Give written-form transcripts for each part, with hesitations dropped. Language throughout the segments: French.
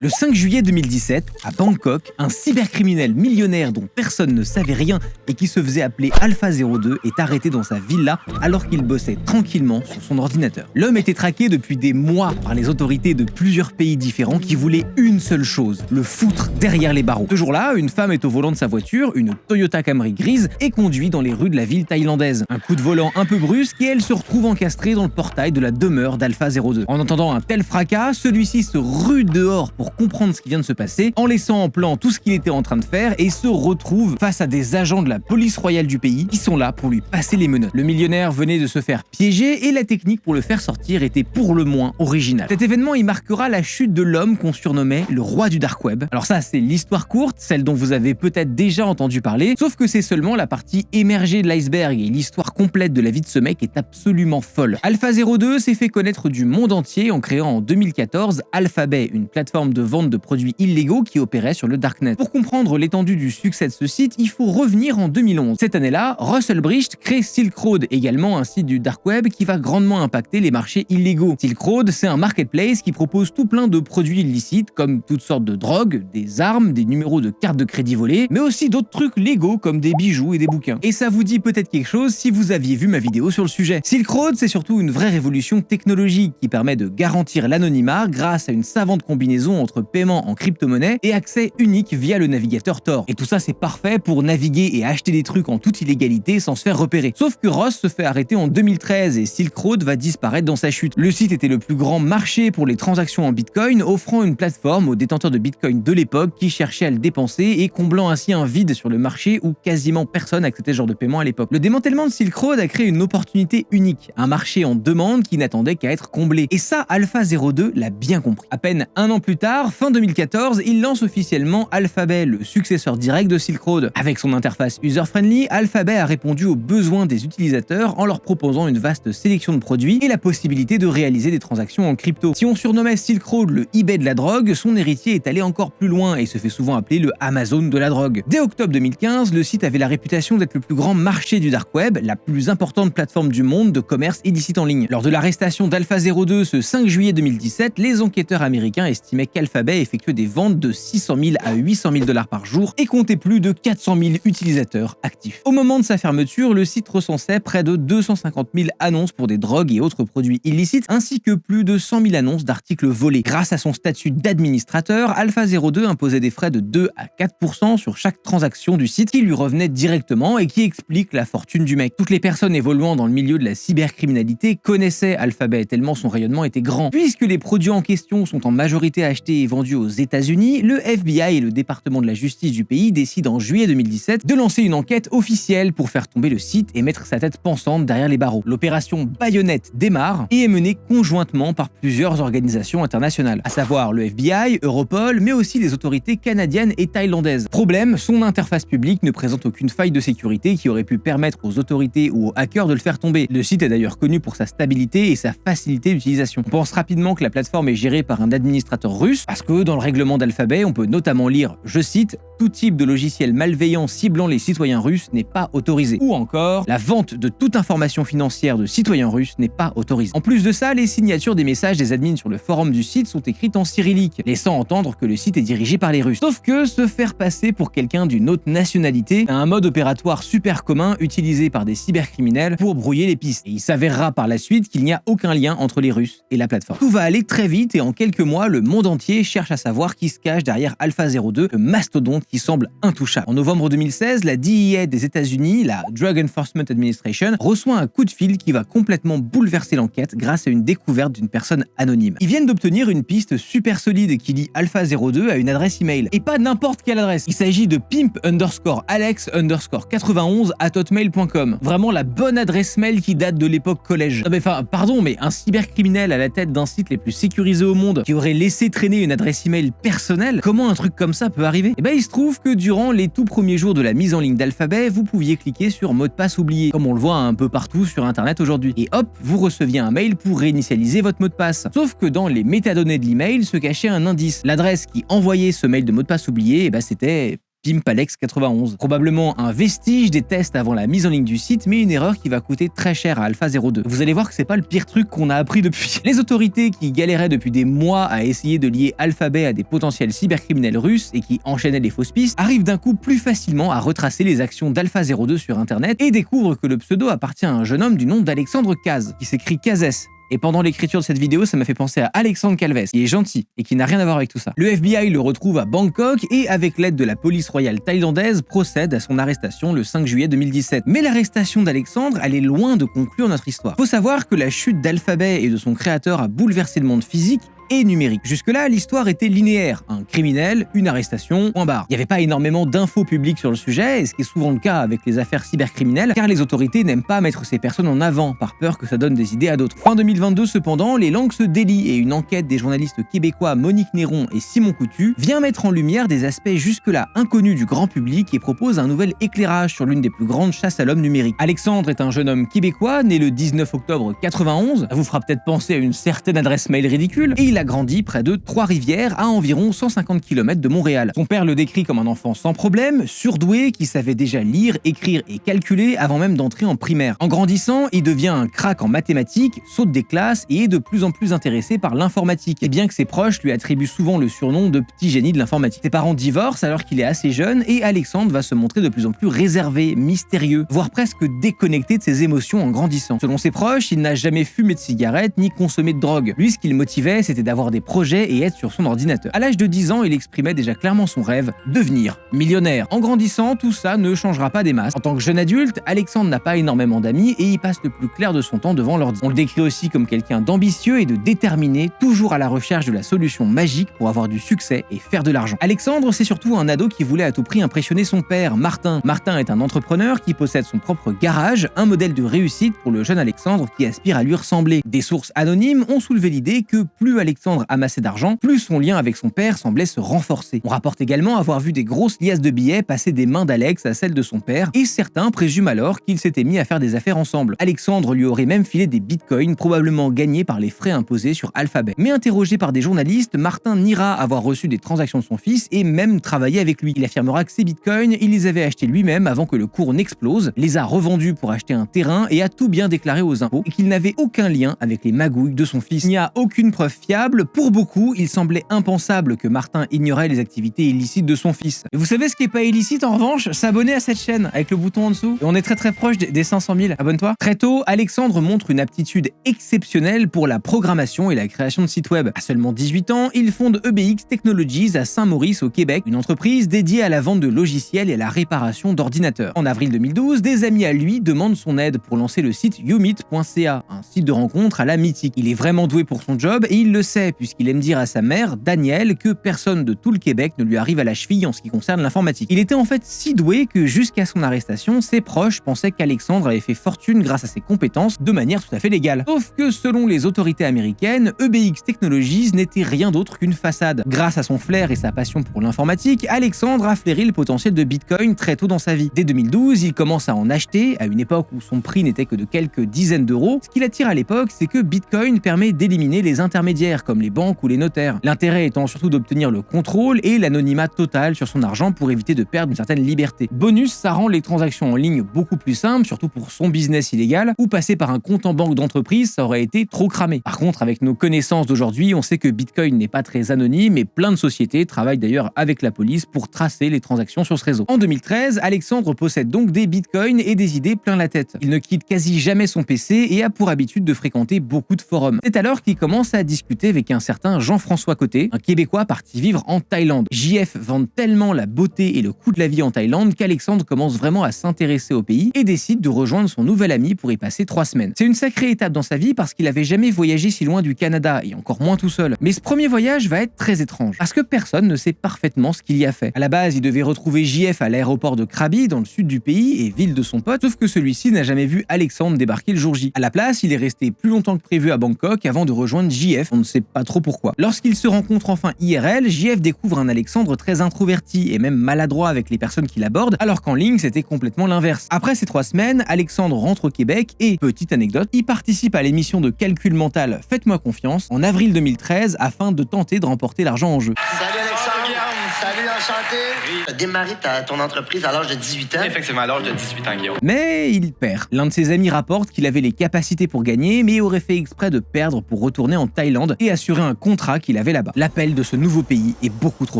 Le 5 juillet 2017, à Bangkok, un cybercriminel millionnaire dont personne ne savait rien et qui se faisait appeler Alpha 02 est arrêté dans sa villa alors qu'il bossait tranquillement sur son ordinateur. L'homme était traqué depuis des mois par les autorités de plusieurs pays différents qui voulaient une seule chose, le foutre derrière les barreaux. Ce jour-là, une femme est au volant de sa voiture, une Toyota Camry grise, et conduit dans les rues de la ville thaïlandaise. Un coup de volant un peu brusque et elle se retrouve encastrée dans le portail de la demeure d'Alpha 02. En entendant un tel fracas, celui-ci se rue dehors pour comprendre ce qui vient de se passer, en laissant en plan tout ce qu'il était en train de faire et se retrouve face à des agents de la police royale du pays qui sont là pour lui passer les menottes. Le millionnaire venait de se faire piéger et la technique pour le faire sortir était pour le moins originale. Cet événement y marquera la chute de l'homme qu'on surnommait le roi du dark web. Alors ça, c'est l'histoire courte, celle dont vous avez peut-être déjà entendu parler, sauf que c'est seulement la partie émergée de l'iceberg et l'histoire complète de la vie de ce mec est absolument folle. Alpha 02 s'est fait connaître du monde entier en créant en 2014 Alphabet, une plateforme de vente de produits illégaux qui opérait sur le darknet. Pour comprendre l'étendue du succès de ce site, il faut revenir en 2011. Cette année-là, Russell Bricht crée Silk Road, également un site du dark web qui va grandement impacter les marchés illégaux. Silk Road, c'est un marketplace qui propose tout plein de produits illicites comme toutes sortes de drogues, des armes, des numéros de cartes de crédit volées, mais aussi d'autres trucs légaux comme des bijoux et des bouquins. Et ça vous dit peut-être quelque chose si vous aviez vu ma vidéo sur le sujet. Silk Road, c'est surtout une vraie révolution technologique qui permet de garantir l'anonymat grâce à une savante combinaison entre paiement en crypto-monnaie et accès unique via le navigateur Tor. Et tout ça, c'est parfait pour naviguer et acheter des trucs en toute illégalité sans se faire repérer. Sauf que Ross se fait arrêter en 2013 et Silk Road va disparaître dans sa chute. Le site était le plus grand marché pour les transactions en Bitcoin, offrant une plateforme aux détenteurs de Bitcoin de l'époque qui cherchaient à le dépenser et comblant ainsi un vide sur le marché où quasiment personne acceptait ce genre de paiement à l'époque. Le démantèlement de Silk Road a créé une opportunité unique, un marché en demande qui n'attendait qu'à être comblé. Et ça, Alpha 02 l'a bien compris. À peine un an plus tard, fin 2014, il lance officiellement Alphabet, le successeur direct de Silk Road. Avec son interface user-friendly, Alphabet a répondu aux besoins des utilisateurs en leur proposant une vaste sélection de produits et la possibilité de réaliser des transactions en crypto. Si on surnommait Silk Road le eBay de la drogue, son héritier est allé encore plus loin et se fait souvent appeler le Amazon de la drogue. Dès octobre 2015, le site avait la réputation d'être le plus grand marché du dark web, la plus importante plateforme du monde de commerce illicite en ligne. Lors de l'arrestation d'Alpha 02 ce 5 juillet 2017, les enquêteurs américains estimaient qu'Alphabet effectuait des ventes de 600 000 à 800 000 $ par jour et comptait plus de 400 000 utilisateurs actifs. Au moment de sa fermeture, le site recensait près de 250 000 annonces pour des drogues et autres produits illicites, ainsi que plus de 100 000 annonces d'articles volés. Grâce à son statut d'administrateur, Alpha 02 imposait des frais de 2 à 4% sur chaque transaction du site qui lui revenait directement et qui explique la fortune du mec. Toutes les personnes évoluant dans le milieu de la cybercriminalité connaissaient Alphabet tellement son rayonnement était grand. Puisque les produits en question sont en majorité achetés et vendus aux États-Unis, le FBI et le département de la justice du pays décident en juillet 2017 de lancer une enquête officielle pour faire tomber le site et mettre sa tête pensante derrière les barreaux. L'opération Baïonnette démarre et est menée conjointement par plusieurs organisations internationales, à savoir le FBI, Europol, mais aussi les autorités canadiennes et thaïlandaises. Problème, son interface publique ne présente aucune faille de sécurité qui aurait pu permettre aux autorités ou aux hackers de le faire tomber. Le site est d'ailleurs connu pour sa stabilité et sa facilité d'utilisation. On pense rapidement que la plateforme est gérée par un administrateur russe, parce que dans le règlement d'Alphabet, on peut notamment lire, je cite, « Tout type de logiciel malveillant ciblant les citoyens russes n'est pas autorisé ». Ou encore, la vente de toute information financière de citoyens russes n'est pas autorisée. En plus de ça, les signatures des messages des admins sur le forum du site sont écrites en cyrillique, laissant entendre que le site est dirigé par les Russes. Sauf que se faire passer pour quelqu'un d'une autre nationalité est un mode opératoire super commun utilisé par des cybercriminels pour brouiller les pistes. Et il s'avérera par la suite qu'il n'y a aucun lien entre les Russes et la plateforme. Tout va aller très vite et en quelques mois, le monde entier cherche à savoir qui se cache derrière Alpha 02, le mastodonte qui semble intouchable. En novembre 2016, la DEA des États-Unis, la Drug Enforcement Administration, reçoit un coup de fil qui va complètement bouleverser l'enquête grâce à une découverte d'une personne anonyme. Ils viennent d'obtenir une piste super solide qui lie Alpha 02 à une adresse email. Et pas n'importe quelle adresse. Il s'agit de pimp_alex_91@hotmail.com. Vraiment la bonne adresse mail qui date de l'époque collège. Pardon, mais un cybercriminel à la tête d'un site les plus sécurisés au monde qui aurait laissé traîner une adresse email personnelle, comment un truc comme ça peut arriver? Et il se trouve que durant les tout premiers jours de la mise en ligne d'Alphabet, vous pouviez cliquer sur mot de passe oublié, comme on le voit un peu partout sur internet aujourd'hui. Et hop, vous receviez un mail pour réinitialiser votre mot de passe. Sauf que dans les métadonnées de l'email se cachait un indice. L'adresse qui envoyait ce mail de mot de passe oublié, c'était Pimpalex91. Probablement un vestige des tests avant la mise en ligne du site, mais une erreur qui va coûter très cher à AlphaZero2. Vous allez voir que c'est pas le pire truc qu'on a appris depuis. Les autorités qui galéraient depuis des mois à essayer de lier Alphabet à des potentiels cybercriminels russes et qui enchaînaient les fausses pistes, arrivent d'un coup plus facilement à retracer les actions d'AlphaZero2 sur internet et découvrent que le pseudo appartient à un jeune homme du nom d'Alexandre Kaz, qui s'écrit Kazes. Et pendant l'écriture de cette vidéo, ça m'a fait penser à Alexandre Calves, qui est gentil et qui n'a rien à voir avec tout ça. Le FBI le retrouve à Bangkok et, avec l'aide de la police royale thaïlandaise, procède à son arrestation le 5 juillet 2017. Mais l'arrestation d'Alexandre, elle est loin de conclure notre histoire. Faut savoir que la chute d'Alphabet et de son créateur a bouleversé le monde physique et numérique. Jusque-là, l'histoire était linéaire. Un criminel, une arrestation, point barre. Il n'y avait pas énormément d'infos publiques sur le sujet, et ce qui est souvent le cas avec les affaires cybercriminelles, car les autorités n'aiment pas mettre ces personnes en avant, par peur que ça donne des idées à d'autres. Fin 2022 cependant, les langues se délient et une enquête des journalistes québécois Monique Néron et Simon Coutu vient mettre en lumière des aspects jusque-là inconnus du grand public et propose un nouvel éclairage sur l'une des plus grandes chasses à l'homme numérique. Alexandre est un jeune homme québécois, né le 19 octobre 91, ça vous fera peut-être penser à une certaine adresse mail ridicule, et il a grandi près de Trois-Rivières, à environ 150 km de Montréal. Son père le décrit comme un enfant sans problème, surdoué, qui savait déjà lire, écrire et calculer avant même d'entrer en primaire. En grandissant, il devient un crack en mathématiques, saute des classes et est de plus en plus intéressé par l'informatique, et bien que ses proches lui attribuent souvent le surnom de petit génie de l'informatique. Ses parents divorcent alors qu'il est assez jeune et Alexandre va se montrer de plus en plus réservé, mystérieux, voire presque déconnecté de ses émotions en grandissant. Selon ses proches, il n'a jamais fumé de cigarette ni consommé de drogue. Lui, ce qui le motivait, c'était d'avoir des projets et être sur son ordinateur. À l'âge de 10 ans, il exprimait déjà clairement son rêve, devenir millionnaire. En grandissant, tout ça ne changera pas des masses. En tant que jeune adulte, Alexandre n'a pas énormément d'amis et il passe le plus clair de son temps devant l'ordi. On le décrit aussi comme quelqu'un d'ambitieux et de déterminé, toujours à la recherche de la solution magique pour avoir du succès et faire de l'argent. Alexandre, c'est surtout un ado qui voulait à tout prix impressionner son père, Martin. Martin est un entrepreneur qui possède son propre garage, un modèle de réussite pour le jeune Alexandre qui aspire à lui ressembler. Des sources anonymes ont soulevé l'idée que plus Alexandre amassait d'argent, plus son lien avec son père semblait se renforcer. On rapporte également avoir vu des grosses liasses de billets passer des mains d'Alex à celles de son père, et certains présument alors qu'ils s'étaient mis à faire des affaires ensemble. Alexandre lui aurait même filé des bitcoins, probablement gagnés par les frais imposés sur Alphabet. Mais interrogé par des journalistes, Martin niera avoir reçu des transactions de son fils et même travaillé avec lui. Il affirmera que ces bitcoins, il les avait achetés lui-même avant que le cours n'explose, les a revendus pour acheter un terrain et a tout bien déclaré aux impôts, et qu'il n'avait aucun lien avec les magouilles de son fils. Il n'y a aucune preuve fiable. Pour beaucoup, il semblait impensable que Martin ignorait les activités illicites de son fils. Et vous savez ce qui est pas illicite en revanche? S'abonner à cette chaîne avec le bouton en dessous. Et on est très proche des 500 000. Abonne-toi. Très tôt, Alexandre montre une aptitude exceptionnelle pour la programmation et la création de sites web. À seulement 18 ans, il fonde EBX Technologies à Saint-Maurice au Québec, une entreprise dédiée à la vente de logiciels et à la réparation d'ordinateurs. En avril 2012, des amis à lui demandent son aide pour lancer le site youmeet.ca, un site de rencontre à la mythique. Il est vraiment doué pour son job et il le sait puisqu'il aime dire à sa mère, Danielle, que personne de tout le Québec ne lui arrive à la cheville en ce qui concerne l'informatique. Il était en fait si doué que jusqu'à son arrestation, ses proches pensaient qu'Alexandre avait fait fortune grâce à ses compétences de manière tout à fait légale. Sauf que selon les autorités américaines, EBX Technologies n'était rien d'autre qu'une façade. Grâce à son flair et sa passion pour l'informatique, Alexandre a flairé le potentiel de Bitcoin très tôt dans sa vie. Dès 2012, il commence à en acheter, à une époque où son prix n'était que de quelques dizaines d'euros. Ce qui l'attire à l'époque, c'est que Bitcoin permet d'éliminer les intermédiaires comme les banques ou les notaires. L'intérêt étant surtout d'obtenir le contrôle et l'anonymat total sur son argent pour éviter de perdre une certaine liberté. Bonus, ça rend les transactions en ligne beaucoup plus simples, surtout pour son business illégal, ou passer par un compte en banque d'entreprise, ça aurait été trop cramé. Par contre, avec nos connaissances d'aujourd'hui, on sait que Bitcoin n'est pas très anonyme et plein de sociétés travaillent d'ailleurs avec la police pour tracer les transactions sur ce réseau. En 2013, Alexandre possède donc des Bitcoins et des idées plein la tête. Il ne quitte quasi jamais son PC et a pour habitude de fréquenter beaucoup de forums. C'est alors qu'il commence à discuter avec un certain Jean-François Côté, un Québécois parti vivre en Thaïlande. JF vante tellement la beauté et le coût de la vie en Thaïlande qu'Alexandre commence vraiment à s'intéresser au pays et décide de rejoindre son nouvel ami pour y passer 3 semaines. C'est une sacrée étape dans sa vie parce qu'il avait jamais voyagé si loin du Canada et encore moins tout seul. Mais ce premier voyage va être très étrange parce que personne ne sait parfaitement ce qu'il y a fait. À la base, il devait retrouver JF à l'aéroport de Krabi dans le sud du pays et ville de son pote, sauf que celui-ci n'a jamais vu Alexandre débarquer le jour J. À la place, il est resté plus longtemps que prévu à Bangkok avant de rejoindre JF, on ne sait pas trop pourquoi. Lorsqu'ils se rencontrent enfin IRL, JF découvre un Alexandre très introverti et même maladroit avec les personnes qu'il aborde, alors qu'en ligne c'était complètement l'inverse. Après ces 3 semaines, Alexandre rentre au Québec et, petite anecdote, il participe à l'émission de calcul mental Faites-moi confiance en avril 2013 afin de tenter de remporter l'argent en jeu. Salut Alexandre! Salut, enchanté. Oui. Tu as démarré ton entreprise à l'âge de 18 ans. Effectivement, à l'âge de 18 ans, Guillaume. Mais il perd. L'un de ses amis rapporte qu'il avait les capacités pour gagner, mais aurait fait exprès de perdre pour retourner en Thaïlande et assurer un contrat qu'il avait là-bas. L'appel de ce nouveau pays est beaucoup trop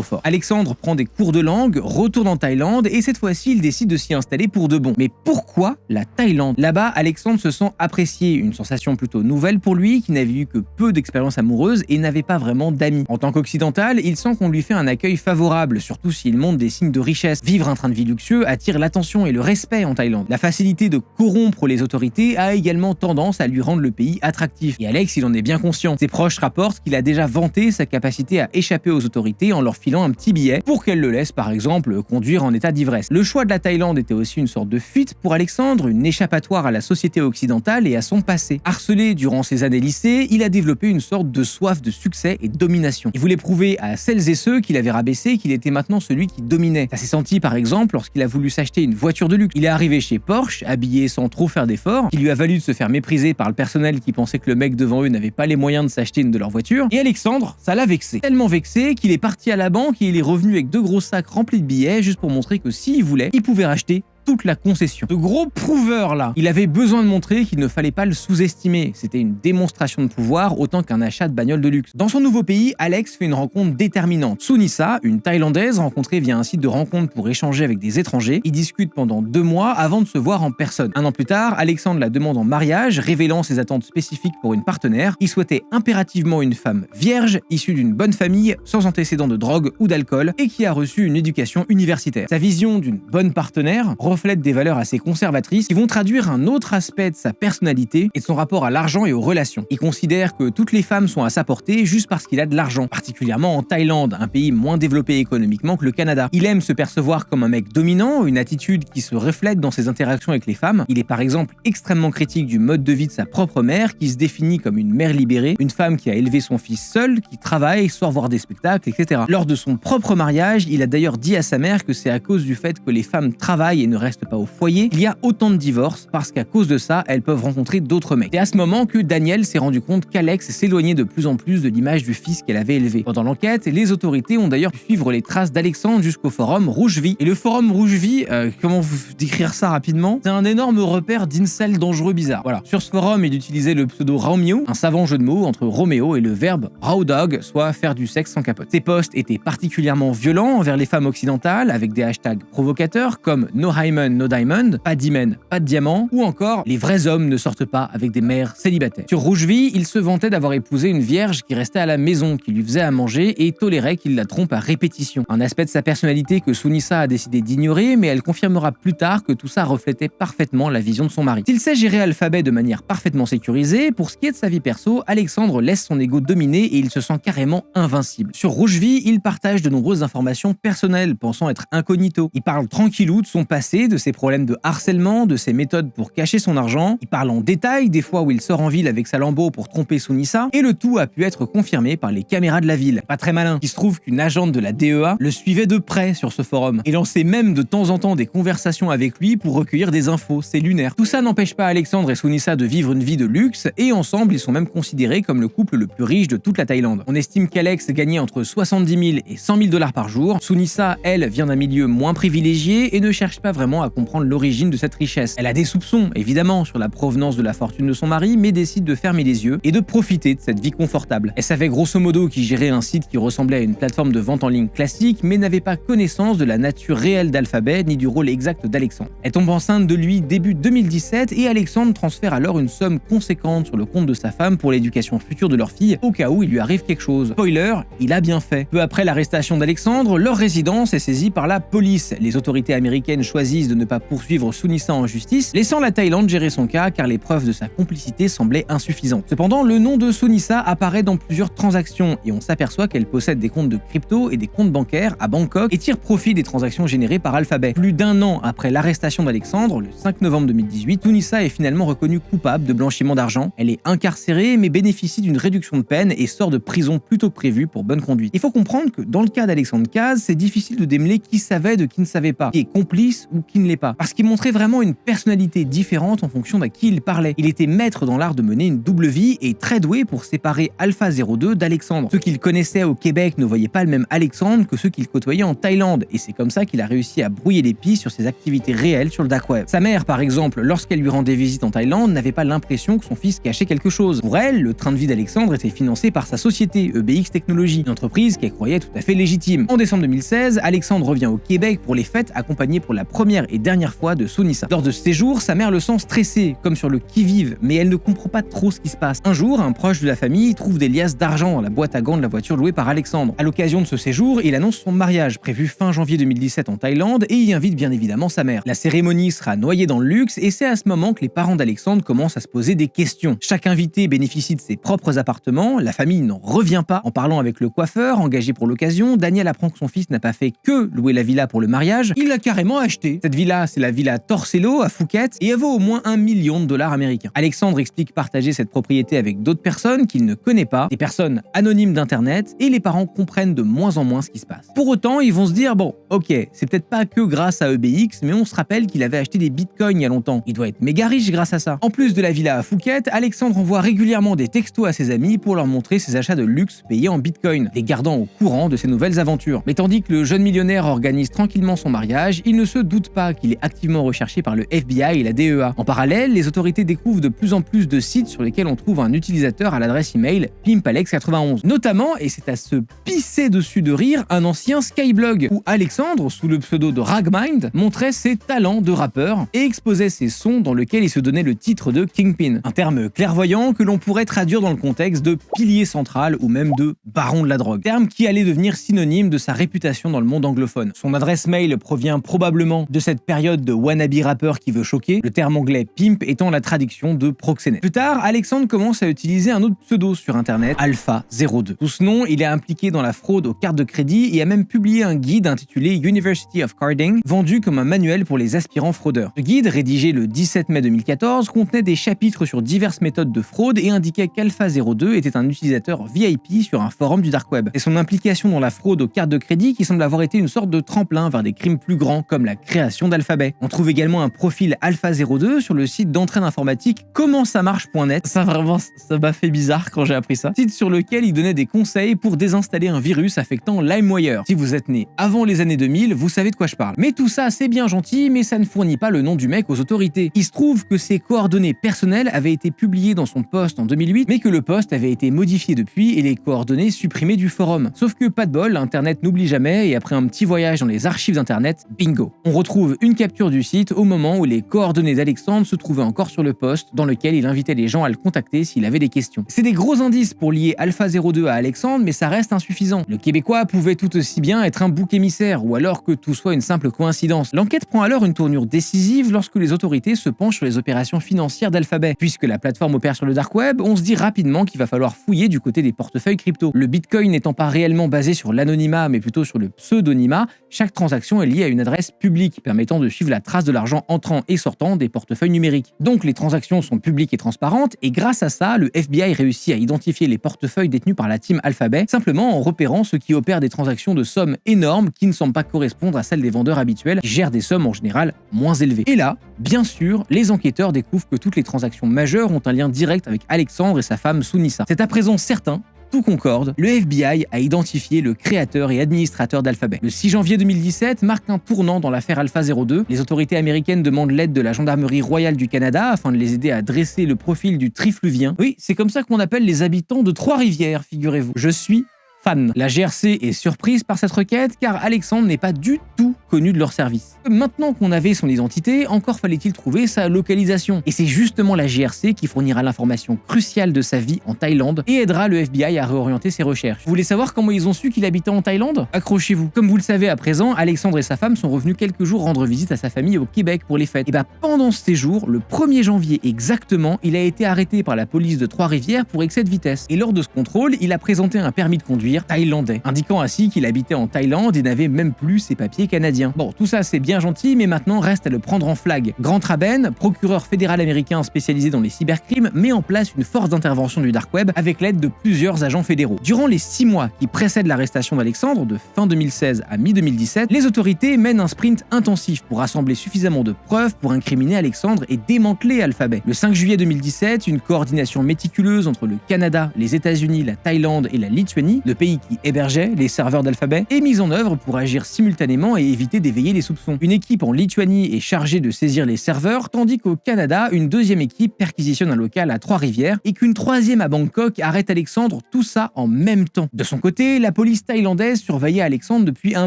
fort. Alexandre prend des cours de langue, retourne en Thaïlande et cette fois-ci, il décide de s'y installer pour de bon. Mais pourquoi la Thaïlande? Là-bas, Alexandre se sent apprécié, une sensation plutôt nouvelle pour lui qui n'avait eu que peu d'expérience amoureuse et n'avait pas vraiment d'amis. En tant qu'occidental, il sent qu'on lui fait un accueil favorable, surtout s'il montre des signes de richesse. Vivre un train de vie luxueux attire l'attention et le respect en Thaïlande. La facilité de corrompre les autorités a également tendance à lui rendre le pays attractif. Et Alex, il en est bien conscient. Ses proches rapportent qu'il a déjà vanté sa capacité à échapper aux autorités en leur filant un petit billet pour qu'elles le laissent par exemple conduire en état d'ivresse. Le choix de la Thaïlande était aussi une sorte de fuite pour Alexandre, une échappatoire à la société occidentale et à son passé. Harcelé durant ses années lycée, il a développé une sorte de soif de succès et de domination. Il voulait prouver à celles et ceux qui l'avaient rabaissé qu'il était maintenant celui qui dominait. Ça s'est senti par exemple lorsqu'il a voulu s'acheter une voiture de luxe. Il est arrivé chez Porsche, habillé sans trop faire d'efforts, qui lui a valu de se faire mépriser par le personnel qui pensait que le mec devant eux n'avait pas les moyens de s'acheter une de leurs voitures. Et Alexandre, ça l'a vexé. Tellement vexé qu'il est parti à la banque et il est revenu avec 2 gros sacs remplis de billets juste pour montrer que s'il voulait, il pouvait racheter toute la concession. Ce gros prouveur là, il avait besoin de montrer qu'il ne fallait pas le sous-estimer. C'était une démonstration de pouvoir autant qu'un achat de bagnole de luxe. Dans son nouveau pays, Alex fait une rencontre déterminante. Sunisa, une Thaïlandaise rencontrée via un site de rencontre pour échanger avec des étrangers, ils discutent pendant 2 mois avant de se voir en personne. 1 an plus tard, Alexandre la demande en mariage, révélant ses attentes spécifiques pour une partenaire. Il souhaitait impérativement une femme vierge, issue d'une bonne famille, sans antécédents de drogue ou d'alcool, et qui a reçu une éducation universitaire. Sa vision d'une bonne partenaire reflète des valeurs assez conservatrices qui vont traduire un autre aspect de sa personnalité et de son rapport à l'argent et aux relations. Il considère que toutes les femmes sont à sa portée juste parce qu'il a de l'argent, particulièrement en Thaïlande, un pays moins développé économiquement que le Canada. Il aime se percevoir comme un mec dominant, une attitude qui se reflète dans ses interactions avec les femmes. Il est par exemple extrêmement critique du mode de vie de sa propre mère, qui se définit comme une mère libérée, une femme qui a élevé son fils seule, qui travaille, sort voir des spectacles, etc. Lors de son propre mariage, il a d'ailleurs dit à sa mère que c'est à cause du fait que les femmes travaillent et ne restent pas au foyer, il y a autant de divorces parce qu'à cause de ça, elles peuvent rencontrer d'autres mecs. C'est à ce moment que Daniel s'est rendu compte qu'Alex s'éloignait de plus en plus de l'image du fils qu'elle avait élevé. Pendant l'enquête, les autorités ont d'ailleurs pu suivre les traces d'Alexandre jusqu'au forum Rougevie. Et le forum Rougevie, comment vous décrire ça rapidement? C'est un énorme repère d'incels dangereux bizarres. Voilà. Sur ce forum, il utilisait le pseudo Romeo, un savant jeu de mots entre Roméo et le verbe raw dog, soit faire du sexe sans capote. Ses posts étaient particulièrement violents envers les femmes occidentales, avec des hashtags provocateurs comme No Hymen, No Diamond, pas d'hymen, pas de diamant, ou encore les vrais hommes ne sortent pas avec des mères célibataires. Sur Rougevie, il se vantait d'avoir épousé une vierge qui restait à la maison, qui lui faisait à manger et tolérait qu'il la trompe à répétition. Un aspect de sa personnalité que Sunisa a décidé d'ignorer, mais elle confirmera plus tard que tout ça reflétait parfaitement la vision de son mari. S'il sait gérer Alphabet de manière parfaitement sécurisée, pour ce qui est de sa vie perso, Alexandre laisse son ego dominer et il se sent carrément invincible. Sur Rougevie, il partage de nombreuses informations personnelles, pensant être incognito. Il parle tranquillou de son passé, de ses problèmes de harcèlement, de ses méthodes pour cacher son argent. Il parle en détail des fois où il sort en ville avec sa Lambo pour tromper Sunisa, et le tout a pu être confirmé par les caméras de la ville. Pas très malin. Il se trouve qu'une agente de la DEA le suivait de près sur ce forum et lançait même de temps en temps des conversations avec lui pour recueillir des infos. C'est lunaire. Tout ça n'empêche pas Alexandre et Sunisa de vivre une vie de luxe, et ensemble ils sont même considérés comme le couple le plus riche de toute la Thaïlande. On estime qu'Alex gagnait entre 70 000 et 100 000 $ par jour. Sunisa, elle, vient d'un milieu moins privilégié et ne cherche pas vraiment à comprendre l'origine de cette richesse. Elle a des soupçons, évidemment, sur la provenance de la fortune de son mari, mais décide de fermer les yeux et de profiter de cette vie confortable. Elle savait grosso modo qu'il gérait un site qui ressemblait à une plateforme de vente en ligne classique, mais n'avait pas connaissance de la nature réelle d'Alphabet ni du rôle exact d'Alexandre. Elle tombe enceinte de lui début 2017 et Alexandre transfère alors une somme conséquente sur le compte de sa femme pour l'éducation future de leur fille, au cas où il lui arrive quelque chose. Spoiler, il a bien fait. Peu après l'arrestation d'Alexandre, leur résidence est saisie par la police. Les autorités américaines choisissent de ne pas poursuivre Sunisa en justice, laissant la Thaïlande gérer son cas car les preuves de sa complicité semblaient insuffisantes. Cependant, le nom de Sunisa apparaît dans plusieurs transactions et on s'aperçoit qu'elle possède des comptes de crypto et des comptes bancaires à Bangkok et tire profit des transactions générées par Alphabet. Plus d'1 an après l'arrestation d'Alexandre, le 5 novembre 2018, Sunisa est finalement reconnue coupable de blanchiment d'argent. Elle est incarcérée mais bénéficie d'une réduction de peine et sort de prison plus tôt que prévu pour bonne conduite. Il faut comprendre que dans le cas d'Alexandre Caz, c'est difficile de démêler qui savait de qui ne savait pas, qui est complice ou qui ne l'est pas, parce qu'il montrait vraiment une personnalité différente en fonction d'à qui il parlait. Il était maître dans l'art de mener une double vie et très doué pour séparer Alpha 02 d'Alexandre. Ceux qu'il connaissait au Québec ne voyaient pas le même Alexandre que ceux qu'il côtoyait en Thaïlande, et c'est comme ça qu'il a réussi à brouiller les pistes sur ses activités réelles sur le dark web. Sa mère, par exemple, lorsqu'elle lui rendait visite en Thaïlande, n'avait pas l'impression que son fils cachait quelque chose. Pour elle, le train de vie d'Alexandre était financé par sa société, EBX Technologies, une entreprise qu'elle croyait tout à fait légitime. En décembre 2016, Alexandre revient au Québec pour les fêtes, accompagné pour la première et dernière fois de Sunisa. Lors de ce séjour, sa mère le sent stressé, comme sur le qui-vive, mais elle ne comprend pas trop ce qui se passe. Un jour, un proche de la famille trouve des liasses d'argent dans la boîte à gants de la voiture louée par Alexandre. À l'occasion de ce séjour, il annonce son mariage, prévu fin janvier 2017 en Thaïlande, et y invite bien évidemment sa mère. La cérémonie sera noyée dans le luxe, et c'est à ce moment que les parents d'Alexandre commencent à se poser des questions. Chaque invité bénéficie de ses propres appartements, la famille n'en revient pas. En parlant avec le coiffeur, engagé pour l'occasion, Daniel apprend que son fils n'a pas fait que louer la villa pour le mariage, il l'a carrément acheté. Cette villa, c'est la villa Torcello à Phuket, et elle vaut au moins $1 million américains. Alexandre explique partager cette propriété avec d'autres personnes qu'il ne connaît pas, des personnes anonymes d'internet, et les parents comprennent de moins en moins ce qui se passe. Pour autant, ils vont se dire, bon, ok, c'est peut-être pas que grâce à EBX, mais on se rappelle qu'il avait acheté des bitcoins il y a longtemps. Il doit être méga riche grâce à ça. En plus de la villa à Phuket, Alexandre envoie régulièrement des textos à ses amis pour leur montrer ses achats de luxe payés en bitcoin, les gardant au courant de ses nouvelles aventures. Mais tandis que le jeune millionnaire organise tranquillement son mariage, il ne se doute pas qu'il est activement recherché par le FBI et la DEA. En parallèle, les autorités découvrent de plus en plus de sites sur lesquels on trouve un utilisateur à l'adresse email pimpalex91. Notamment, et c'est à se pisser dessus de rire, un ancien Skyblog où Alexandre, sous le pseudo de Ragmind, montrait ses talents de rappeur et exposait ses sons dans lesquels il se donnait le titre de Kingpin, un terme clairvoyant que l'on pourrait traduire dans le contexte de pilier central ou même de baron de la drogue, terme qui allait devenir synonyme de sa réputation dans le monde anglophone. Son adresse mail provient probablement de cette période de wannabe rappeur qui veut choquer, le terme anglais pimp étant la traduction de proxénète. Plus tard, Alexandre commence à utiliser un autre pseudo sur internet, Alpha 02. Sous ce nom, il est impliqué dans la fraude aux cartes de crédit et a même publié un guide intitulé University of Carding, vendu comme un manuel pour les aspirants fraudeurs. Ce guide, rédigé le 17 mai 2014, contenait des chapitres sur diverses méthodes de fraude et indiquait qu'Alpha 02 était un utilisateur VIP sur un forum du dark web. C'est son implication dans la fraude aux cartes de crédit qui semble avoir été une sorte de tremplin vers des crimes plus grands comme la création d'Alphabet. On trouve également un profil Alpha 02 sur le site d'entraide informatique commentsamarche.net. Ça vraiment, ça m'a fait bizarre quand j'ai appris ça. Site sur lequel il donnait des conseils pour désinstaller un virus affectant LimeWire. Si vous êtes né avant les années 2000, vous savez de quoi je parle. Mais tout ça, c'est bien gentil, mais ça ne fournit pas le nom du mec aux autorités. Il se trouve que ses coordonnées personnelles avaient été publiées dans son post en 2008, mais que le post avait été modifié depuis et les coordonnées supprimées du forum. Sauf que pas de bol, Internet n'oublie jamais et après un petit voyage dans les archives d'Internet, bingo. On retrouve une capture du site au moment où les coordonnées d'Alexandre se trouvaient encore sur le post dans lequel il invitait les gens à le contacter s'il avait des questions. C'est des gros indices pour lier Alpha 02 à Alexandre, mais ça reste insuffisant. Le Québécois pouvait tout aussi bien être un bouc émissaire ou alors que tout soit une simple coïncidence. L'enquête prend alors une tournure décisive lorsque les autorités se penchent sur les opérations financières d'Alphabet. Puisque la plateforme opère sur le dark web, on se dit rapidement qu'il va falloir fouiller du côté des portefeuilles crypto. Le Bitcoin n'étant pas réellement basé sur l'anonymat mais plutôt sur le pseudonymat, chaque transaction est liée à une adresse publique permettant de suivre la trace de l'argent entrant et sortant des portefeuilles numériques. Donc les transactions sont publiques et transparentes et grâce à ça, le FBI réussit à identifier les portefeuilles détenus par la team Alphabet simplement en repérant ceux qui opèrent des transactions de sommes énormes qui ne semblent pas correspondre à celles des vendeurs habituels qui gèrent des sommes en général moins élevées. Et là, bien sûr, les enquêteurs découvrent que toutes les transactions majeures ont un lien direct avec Alexandre et sa femme Sunisa. C'est à présent certain, tout concorde, le FBI a identifié le créateur et administrateur d'Alphabet. Le 6 janvier 2017 marque un tournant dans l'affaire Alpha 02. Les autorités américaines demandent l'aide de la Gendarmerie royale du Canada afin de les aider à dresser le profil du trifluvien. Oui, c'est comme ça qu'on appelle les habitants de Trois-Rivières, figurez-vous. Je suis fan. La GRC est surprise par cette requête car Alexandre n'est pas du tout connu de leur service. Maintenant qu'on avait son identité, encore fallait-il trouver sa localisation. Et c'est justement la GRC qui fournira l'information cruciale de sa vie en Thaïlande et aidera le FBI à réorienter ses recherches. Vous voulez savoir comment ils ont su qu'il habitait en Thaïlande? Accrochez-vous. Comme vous le savez à présent, Alexandre et sa femme sont revenus quelques jours rendre visite à sa famille au Québec pour les fêtes. Et pendant ce séjour, le 1er janvier exactement, il a été arrêté par la police de Trois-Rivières pour excès de vitesse. Et lors de ce contrôle, il a présenté un permis de conduire traduire thaïlandais, indiquant ainsi qu'il habitait en Thaïlande et n'avait même plus ses papiers canadiens. Bon, tout ça c'est bien gentil, mais maintenant reste à le prendre en flag. Grant Raben, procureur fédéral américain spécialisé dans les cybercrimes, met en place une force d'intervention du dark web avec l'aide de plusieurs agents fédéraux. Durant les 6 mois qui précèdent l'arrestation d'Alexandre, de fin 2016 à mi-2017, les autorités mènent un sprint intensif pour rassembler suffisamment de preuves pour incriminer Alexandre et démanteler Alphabet. Le 5 juillet 2017, une coordination méticuleuse entre le Canada, les États-Unis, la Thaïlande et la Lituanie, le pays qui hébergeait les serveurs d'Alphabet, est mise en œuvre pour agir simultanément et éviter d'éveiller les soupçons. Une équipe en Lituanie est chargée de saisir les serveurs, tandis qu'au Canada, une deuxième équipe perquisitionne un local à Trois-Rivières et qu'une troisième à Bangkok arrête Alexandre, tout ça en même temps. De son côté, la police thaïlandaise surveillait Alexandre depuis un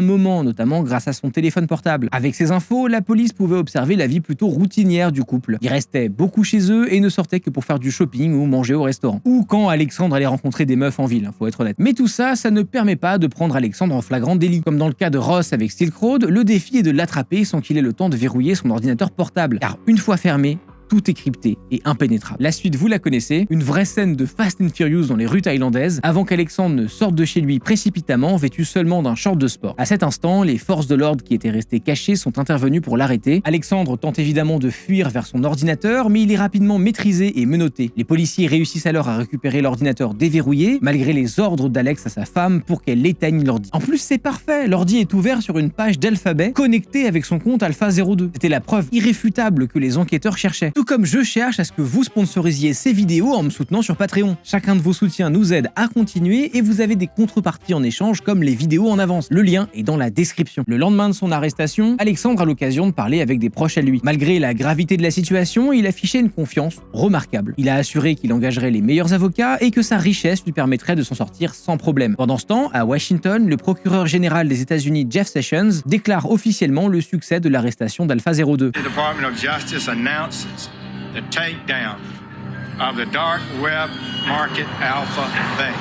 moment, notamment grâce à son téléphone portable. Avec ces infos, la police pouvait observer la vie plutôt routinière du couple. Ils restaient beaucoup chez eux et ne sortaient que pour faire du shopping ou manger au restaurant. Ou quand Alexandre allait rencontrer des meufs en ville, faut être honnête. Mais tout ça, ça ne permet pas de prendre Alexandre en flagrant délit. Comme dans le cas de Ross avec Silk Road, le défi est de l'attraper sans qu'il ait le temps de verrouiller son ordinateur portable. Car une fois fermé, tout est crypté et impénétrable. La suite, vous la connaissez, une vraie scène de Fast and Furious dans les rues thaïlandaises, avant qu'Alexandre ne sorte de chez lui précipitamment, vêtu seulement d'un short de sport. À cet instant, les forces de l'ordre qui étaient restées cachées sont intervenues pour l'arrêter. Alexandre tente évidemment de fuir vers son ordinateur, mais il est rapidement maîtrisé et menotté. Les policiers réussissent alors à récupérer l'ordinateur déverrouillé, malgré les ordres d'Alex à sa femme pour qu'elle éteigne l'ordi. En plus, c'est parfait, l'ordi est ouvert sur une page d'Alphabet connectée avec son compte Alpha02. C'était la preuve irréfutable que les enquêteurs cherchaient. Tout comme je cherche à ce que vous sponsorisiez ces vidéos en me soutenant sur Patreon. Chacun de vos soutiens nous aide à continuer et vous avez des contreparties en échange comme les vidéos en avance. Le lien est dans la description. Le lendemain de son arrestation, Alexandre a l'occasion de parler avec des proches à lui. Malgré la gravité de la situation, il affichait une confiance remarquable. Il a assuré qu'il engagerait les meilleurs avocats et que sa richesse lui permettrait de s'en sortir sans problème. Pendant ce temps, à Washington, le procureur général des États-Unis Jeff Sessions déclare officiellement le succès de l'arrestation d'Alpha02. The takedown of the dark web market Alphabet.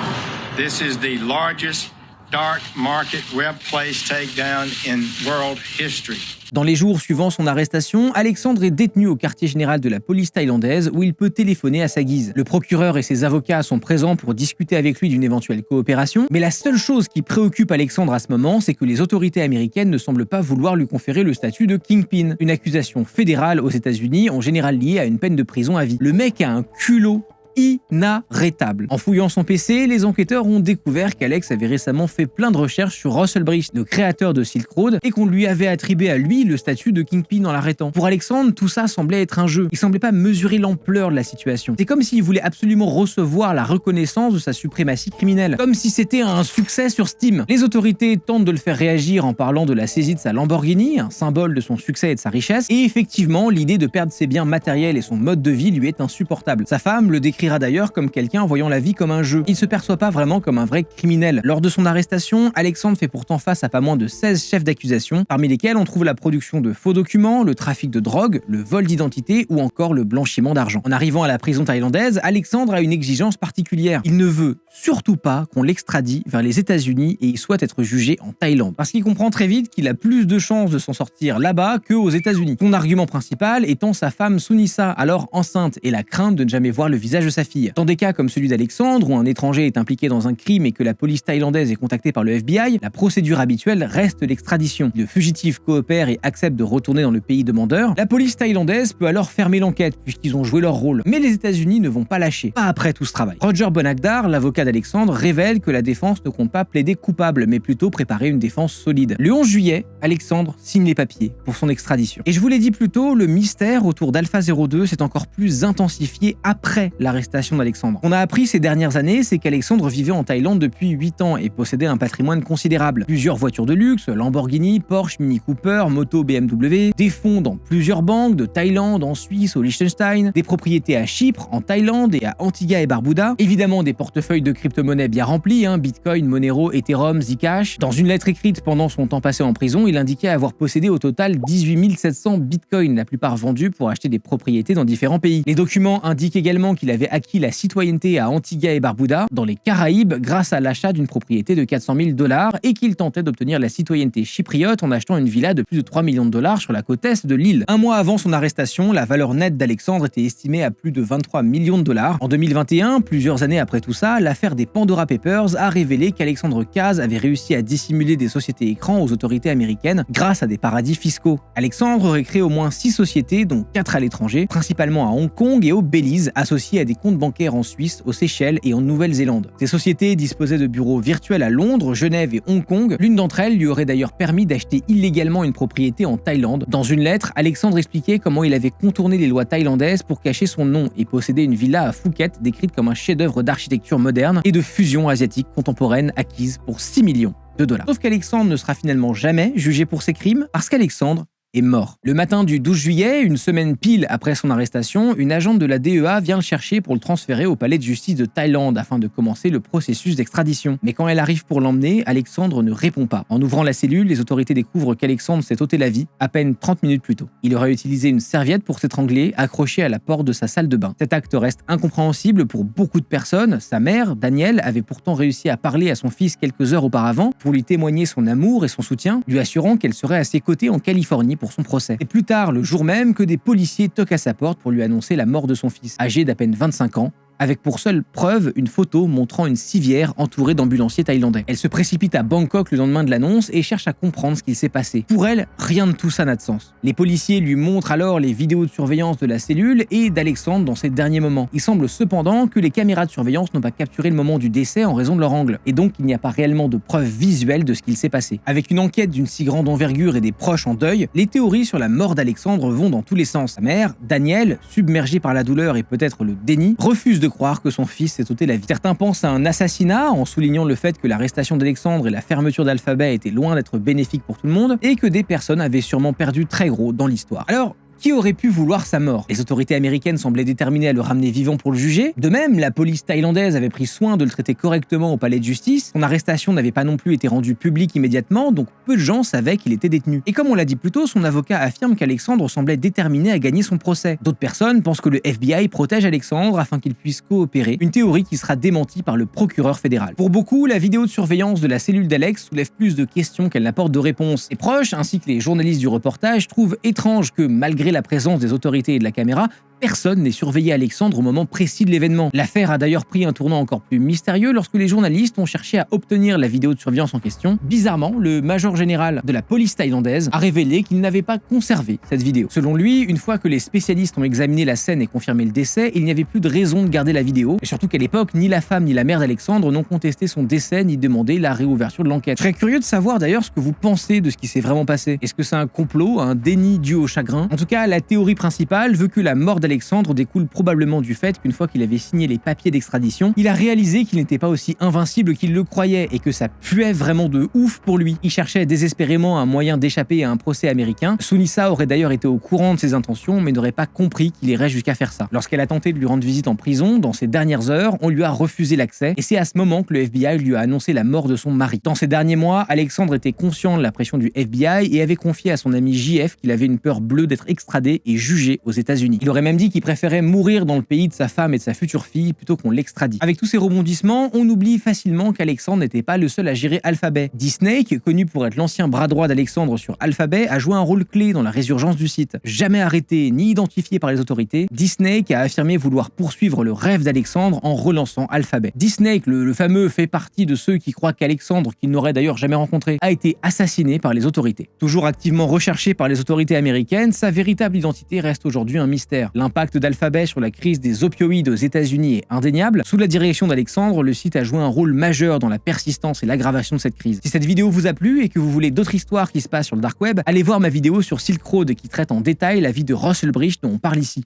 This is the largest dark market web place takedown in world history. Dans les jours suivant son arrestation, Alexandre est détenu au quartier général de la police thaïlandaise où il peut téléphoner à sa guise. Le procureur et ses avocats sont présents pour discuter avec lui d'une éventuelle coopération, mais la seule chose qui préoccupe Alexandre à ce moment, c'est que les autorités américaines ne semblent pas vouloir lui conférer le statut de Kingpin, une accusation fédérale aux États-Unis en général liée à une peine de prison à vie. Le mec a un culot inarrêtable. En fouillant son PC, les enquêteurs ont découvert qu'Alex avait récemment fait plein de recherches sur Russell Brice, le créateur de Silk Road, et qu'on lui avait attribué à lui le statut de Kingpin en l'arrêtant. Pour Alexandre, tout ça semblait être un jeu. Il semblait pas mesurer l'ampleur de la situation. C'est comme s'il voulait absolument recevoir la reconnaissance de sa suprématie criminelle. Comme si c'était un succès sur Steam. Les autorités tentent de le faire réagir en parlant de la saisie de sa Lamborghini, un symbole de son succès et de sa richesse, et effectivement, l'idée de perdre ses biens matériels et son mode de vie lui est insupportable. Sa femme le décrit d'ailleurs comme quelqu'un voyant la vie comme un jeu. Il ne se perçoit pas vraiment comme un vrai criminel. Lors de son arrestation, Alexandre fait pourtant face à pas moins de 16 chefs d'accusation, parmi lesquels on trouve la production de faux documents, le trafic de drogue, le vol d'identité ou encore le blanchiment d'argent. En arrivant à la prison thaïlandaise, Alexandre a une exigence particulière. Il ne veut surtout pas qu'on l'extradie vers les États-Unis et il souhaite être jugé en Thaïlande. Parce qu'il comprend très vite qu'il a plus de chances de s'en sortir là-bas qu'aux États-Unis. Son argument principal étant sa femme Sunisa, alors enceinte, et la crainte de ne jamais voir le visage de sa fille. Dans des cas comme celui d'Alexandre, où un étranger est impliqué dans un crime et que la police thaïlandaise est contactée par le FBI, la procédure habituelle reste l'extradition. Si le fugitif coopère et accepte de retourner dans le pays demandeur, la police thaïlandaise peut alors fermer l'enquête puisqu'ils ont joué leur rôle. Mais les États-Unis ne vont pas lâcher, pas après tout ce travail. Roger Bonagdar, l'avocat d'Alexandre, révèle que la défense ne compte pas plaider coupable, mais plutôt préparer une défense solide. Le 11 juillet, Alexandre signe les papiers pour son extradition. Et je vous l'ai dit plus tôt, le mystère autour d'Alpha02 s'est encore plus intensifié après l'arrestation d'Alexandre. On a appris ces dernières années, c'est qu'Alexandre vivait en Thaïlande depuis 8 ans et possédait un patrimoine considérable. Plusieurs voitures de luxe, Lamborghini, Porsche, Mini Cooper, moto BMW, des fonds dans plusieurs banques, de Thaïlande, en Suisse, au Liechtenstein, des propriétés à Chypre, en Thaïlande et à Antigua et Barbuda, évidemment des portefeuilles de crypto-monnaies bien remplis, Bitcoin, Monero, Ethereum, Zcash. Dans une lettre écrite pendant son temps passé en prison, il indiquait avoir possédé au total 18 700 bitcoins, la plupart vendus pour acheter des propriétés dans différents pays. Les documents indiquent également qu'il avait acquis la citoyenneté à Antigua et Barbuda, dans les Caraïbes, grâce à l'achat d'une propriété de 400 000 $ et qu'il tentait d'obtenir la citoyenneté chypriote en achetant une villa de plus de 3 millions de $ sur la côte est de l'île. Un mois avant son arrestation, la valeur nette d'Alexandre était estimée à plus de 23 millions de $. En 2021, plusieurs années après tout ça, l'affaire des Pandora Papers a révélé qu'Alexandre Caz avait réussi à dissimuler des sociétés écrans aux autorités américaines grâce à des paradis fiscaux. Alexandre aurait créé au moins 6 sociétés, dont 4 à l'étranger, principalement à Hong Kong et au Belize, associées à des comptes bancaires en Suisse, aux Seychelles et en Nouvelle-Zélande. Ces sociétés disposaient de bureaux virtuels à Londres, Genève et Hong Kong. L'une d'entre elles lui aurait d'ailleurs permis d'acheter illégalement une propriété en Thaïlande. Dans une lettre, Alexandre expliquait comment il avait contourné les lois thaïlandaises pour cacher son nom et posséder une villa à Phuket décrite comme un chef-d'œuvre d'architecture moderne et de fusion asiatique contemporaine acquise pour 6 millions de $. Sauf qu'Alexandre ne sera finalement jamais jugé pour ses crimes parce qu'Alexandre est mort. Le matin du 12 juillet, une semaine pile après son arrestation, une agente de la DEA vient le chercher pour le transférer au palais de justice de Thaïlande afin de commencer le processus d'extradition. Mais quand elle arrive pour l'emmener, Alexandre ne répond pas. En ouvrant la cellule, les autorités découvrent qu'Alexandre s'est ôté la vie à peine 30 minutes plus tôt. Il aurait utilisé une serviette pour s'étrangler, accrochée à la porte de sa salle de bain. Cet acte reste incompréhensible pour beaucoup de personnes. Sa mère, Danielle, avait pourtant réussi à parler à son fils quelques heures auparavant pour lui témoigner son amour et son soutien, lui assurant qu'elle serait à ses côtés en Californie pour son procès. Et plus tard, le jour même, que des policiers toquent à sa porte pour lui annoncer la mort de son fils, âgé d'à peine 25 ans, avec pour seule preuve une photo montrant une civière entourée d'ambulanciers thaïlandais. Elle se précipite à Bangkok le lendemain de l'annonce et cherche à comprendre ce qu'il s'est passé. Pour elle, rien de tout ça n'a de sens. Les policiers lui montrent alors les vidéos de surveillance de la cellule et d'Alexandre dans ses derniers moments. Il semble cependant que les caméras de surveillance n'ont pas capturé le moment du décès en raison de leur angle, et donc il n'y a pas réellement de preuves visuelles de ce qu'il s'est passé. Avec une enquête d'une si grande envergure et des proches en deuil, les théories sur la mort d'Alexandre vont dans tous les sens. Sa mère, Danielle, submergée par la douleur et peut-être le déni, refuse de croire que son fils s'est ôté la vie. Certains pensent à un assassinat en soulignant le fait que l'arrestation d'Alexandre et la fermeture d'Alphabet étaient loin d'être bénéfiques pour tout le monde et que des personnes avaient sûrement perdu très gros dans l'histoire. Alors, qui aurait pu vouloir sa mort? Les autorités américaines semblaient déterminées à le ramener vivant pour le juger. De même, la police thaïlandaise avait pris soin de le traiter correctement au palais de justice. Son arrestation n'avait pas non plus été rendue publique immédiatement, donc peu de gens savaient qu'il était détenu. Et comme on l'a dit plus tôt, son avocat affirme qu'Alexandre semblait déterminé à gagner son procès. D'autres personnes pensent que le FBI protège Alexandre afin qu'il puisse coopérer, une théorie qui sera démentie par le procureur fédéral. Pour beaucoup, la vidéo de surveillance de la cellule d'Alex soulève plus de questions qu'elle n'apporte de réponses. Les proches, ainsi que les journalistes du reportage, trouvent étrange que, malgré la présence des autorités et de la caméra, personne n'ait surveillé Alexandre au moment précis de l'événement. L'affaire a d'ailleurs pris un tournant encore plus mystérieux lorsque les journalistes ont cherché à obtenir la vidéo de surveillance en question. Bizarrement, le major général de la police thaïlandaise a révélé qu'il n'avait pas conservé cette vidéo. Selon lui, une fois que les spécialistes ont examiné la scène et confirmé le décès, il n'y avait plus de raison de garder la vidéo, et surtout qu'à l'époque, ni la femme ni la mère d'Alexandre n'ont contesté son décès ni demandé la réouverture de l'enquête. Je serais curieux de savoir d'ailleurs ce que vous pensez de ce qui s'est vraiment passé. Est-ce que c'est un complot, un déni dû au chagrin? En tout cas, la théorie principale veut que la mort d'Alexandre découle probablement du fait qu'une fois qu'il avait signé les papiers d'extradition, il a réalisé qu'il n'était pas aussi invincible qu'il le croyait et que ça puait vraiment de ouf pour lui. Il cherchait désespérément un moyen d'échapper à un procès américain. Sunisa aurait d'ailleurs été au courant de ses intentions mais n'aurait pas compris qu'il irait jusqu'à faire ça. Lorsqu'elle a tenté de lui rendre visite en prison, dans ses dernières heures, on lui a refusé l'accès et c'est à ce moment que le FBI lui a annoncé la mort de son mari. Dans ces derniers mois, Alexandre était conscient de la pression du FBI et avait confié à son ami JF qu'il avait une peur bleue d'être extradé et jugé aux États-Unis. Il aurait même dit qu'il préférait mourir dans le pays de sa femme et de sa future fille plutôt qu'on l'extradie. Avec tous ces rebondissements, on oublie facilement qu'Alexandre n'était pas le seul à gérer Alphabet. D-Snake, connu pour être l'ancien bras droit d'Alexandre sur Alphabet, a joué un rôle clé dans la résurgence du site. Jamais arrêté ni identifié par les autorités, D-Snake a affirmé vouloir poursuivre le rêve d'Alexandre en relançant Alphabet. D-Snake, le fameux, fait partie de ceux qui croient qu'Alexandre, qu'il n'aurait d'ailleurs jamais rencontré, a été assassiné par les autorités. Toujours activement recherché par les autorités américaines, sa véritable identité reste aujourd'hui un mystère. L'impact d'Alphabet sur la crise des opioïdes aux États-Unis est indéniable. Sous la direction d'Alexandre, le site a joué un rôle majeur dans la persistance et l'aggravation de cette crise. Si cette vidéo vous a plu et que vous voulez d'autres histoires qui se passent sur le dark web, allez voir ma vidéo sur Silk Road qui traite en détail la vie de Russell Brish dont on parle ici.